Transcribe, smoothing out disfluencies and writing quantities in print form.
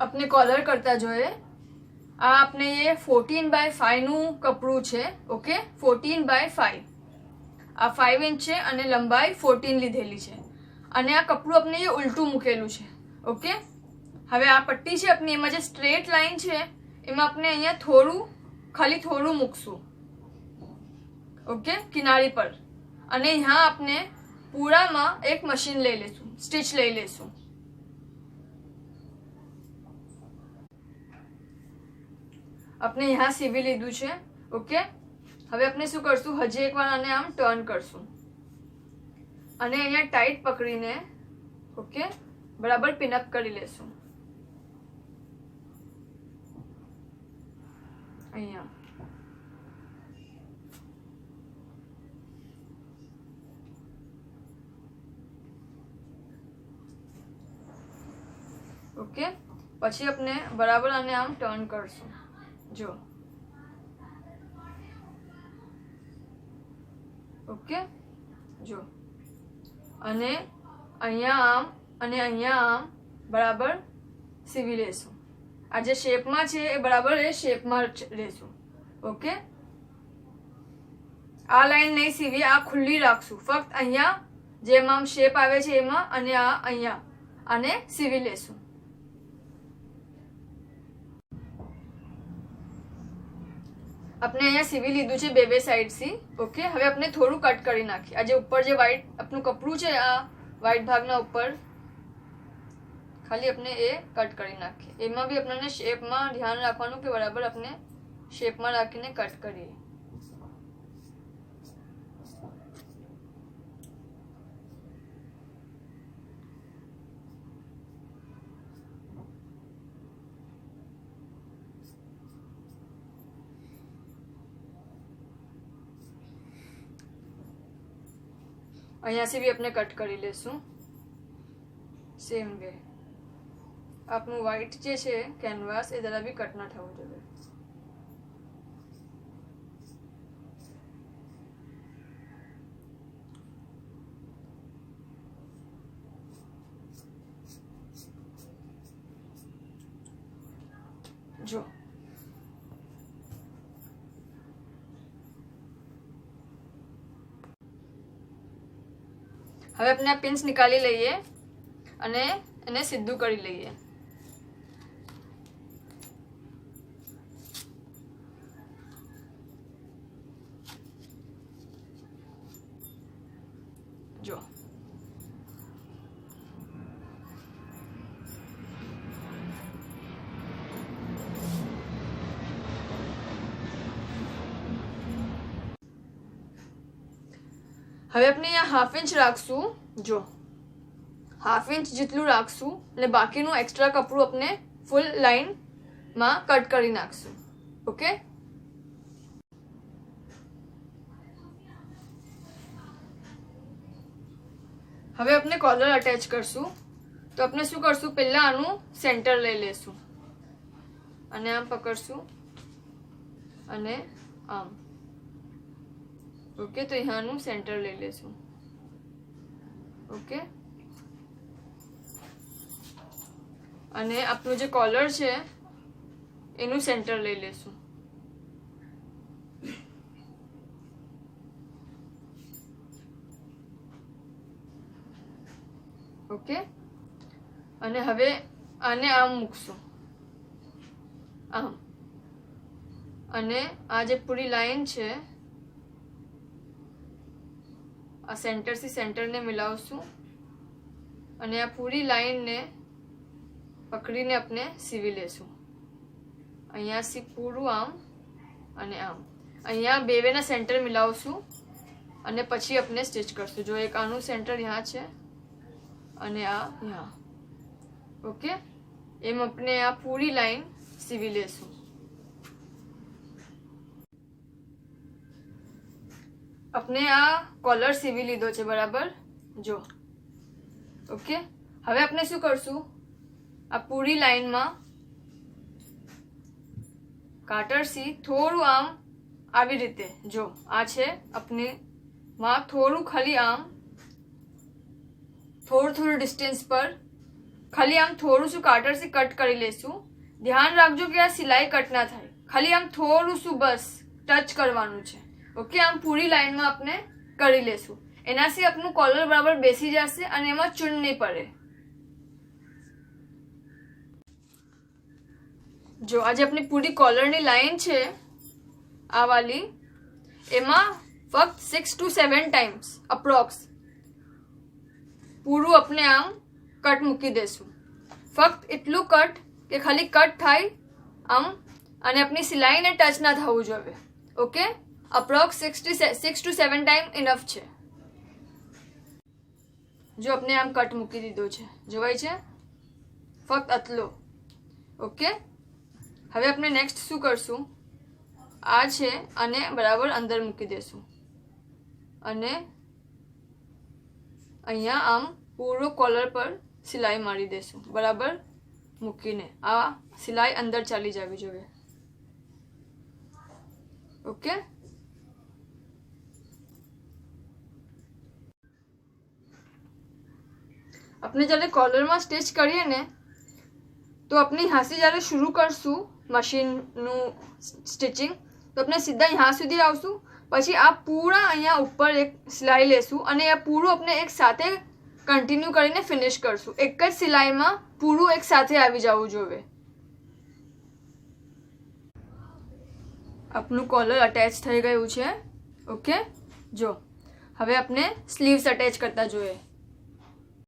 अपने कॉलर करता જોઈએ આ આપણે ये 14x5 નું કપડું છે. ઓકે, 14x5 આ 5 ઇંચ છે અને લંબાઈ 14 લીધેલી છે અને આ કપડું આપણે એ ઉલટું મૂકેલું છે. ઓકે, હવે આ પટ્ટી છે આપણી, એમાં જે સ્ટ્રેટ લાઈન છે એમાં આપણે અહીંયા થોડું ખાલી થોડું મૂકશું. ઓકે, કિનારી પર, અને यहाँ આપણે પૂરામાં એક મશીન લઈ લેશું, સ્ટીચ લઈ લેશું. આપણે यहाँ સીવી લીધું છે. ઓકે, હવે આપણે શું કરશું, હજી એકવાર આને આમ ટર્ન કરશું અને અહીંયા ટાઈટ પકડીને ઓકે બરાબર પિનઅપ કરી લેશું. અહીંયા ઓકે, પછી આપણે બરાબર આને આમ ટર્ન કરશું. જો ઓકે, જો અને અહીંયા આમ અને અહીંયા આમ બરાબર સીવી લેશું. આ જે શેપમાં છે એ બરાબર એ શેપમાં લેશું. ઓકે, આ લાઈન નહીં સીવી, આ ખુલ્લી રાખશું. ફક્ત અહીંયા જેમ આમ શેપ આવે છે એમાં અને આ અહીંયા આને સીવી લેશું. આપણે અહીંયા સીવી લીધું છે બે સાઈડ થી. ઓકે, હવે આપણે થોડું કટ કરી નાખીએ. આ જે ઉપર જે વ્હાઈટ આપણું કપડું છે, આ વ્હાઈટ ભાગના ઉપર ખાલી આપણે એ કટ કરી નાખીએ. એમાં બી આપણને શેપમાં ધ્યાન રાખવાનું કે બરાબર આપણે શેપમાં રાખીને કટ કરીએ. અહીંયાથી બી આપણે કટ કરી લેશું સેમ વે. આપણું વ્હાઈટ જે છે કેનવાસ એ જરા બી કટ ના થવું જોઈએ. જો હવે આપણે આ પિન્સ નિકાલી લઈએ અને એને સીધું કરી લઈએ. જો હવે આપણે અહીંયા હાફ ઇંચ રાખશું. જો હાફ ઇંચ જેટલું રાખશું અને બાકીનું એક્સ્ટ્રા કપડું આપણે ફૂલ લાઈનમાં કટ કરી નાખશું. ઓકે, હવે આપણે કોલર અટેચ કરશું. તો આપણે શું કરશું, પહેલા આનું સેન્ટર લઈ લેશું અને આમ પકડશું અને આમ. ઓકે, તો અહીંયાનું સેન્ટર લઈ લેશું. ઓકે, અને આપણું જે કોલર છે એનું સેન્ટર લઈ લેશું. ઓકે, અને હવે આને આમ મૂકશું આમ, અને આ જે પૂરી લાઈન છે આ સેન્ટર થી સેન્ટરને મિલાવશું અને આ પૂરી લાઈનને પકડીને આપણે સીવી લેશું. અહીંયાથી પૂરું આમ અને આમ. અહીંયા બેના સેન્ટર મિલાવશું અને પછી આપણે સ્ટિચ કરશું. જો એક આનું સેન્ટર यहाँ છે અને આ यहाँ. ઓકે, એમ આપણે આ પૂરી લાઈન સીવી લેશું. આપણે આ કોલર સીવી લીધો છે બરાબર. જો ઓકે, હવે આપણે શું કરશું, આ પૂરી લાઈનમાં કાટરથી થોડું આમ આવી રીતે, જો આ છે આપણે માં થોડું ખાલી આમ થોડું ડિસ્ટન્સ પર ખાલી આમ થોડું શું કાટરથી કટ કરી લેશું. ધ્યાન રાખજો કે આ સિલાઈ કટ ના થાય. ખાલી આમ થોડું શું બસ ટચ કરવાનું છે. ઓકે, આમ પૂરી લાઈનમાં આપણે કરી લેશું. એનાથી આપણું કોલર બરાબર બેસી જશે અને એમાં ચૂન નહીં પડે. જો આજે આપણી પૂરી કોલરની લાઈન છે આ વાલી, એમાં ફક્ત 6 to 7 ટાઈમ્સ અપ્રોક્સ પૂરું આપણે આમ કટ મૂકી દેશું. ફક્ત એટલું કટ કે ખાલી કટ થાય આમ અને આપણી સિલાઈને ટચ ના થવું જોઈએ. Okay, approx 6 to 7 time enough છે. જો આપણે આમ કટ મૂકી દીધો છે, જોવાય છે, ફક્ત આટલો. ઓકે, હવે આપણે નેક્સ્ટ શું કરશું, આ છે અને બરાબર અંદર મૂકી દેશું અને અહીંયા આમ પૂરો કોલર પર સિલાઈ મારી દેશું. બરાબર મૂકીને આ સિલાઈ અંદર ચાલી જવી જોઈએ. ઓકે, આપણે જ્યારે કોલરમાં સ્ટિચ કરીએ ને તો આપણી હાંસી જ્યારે શરૂ કરશું મશીનનું સ્ટિચિંગ, તો આપણે સીધા यहाँ સુધી આવશું. પછી આ પૂરા અહીંયા ઉપર એક સિલાઈ લેશું અને આ પૂરું આપણે એક સાથે કન્ટિન્યુ કરીને ફિનિશ કરશું. એક જ સિલાઈમાં પૂરું એક સાથે આવી જવું જોઈએ. આપનું કોલર અટેચ થઈ ગયું છે. ઓકે, જો હવે આપણે સ્લીવ્સ અટેચ કરતા જોઈએ.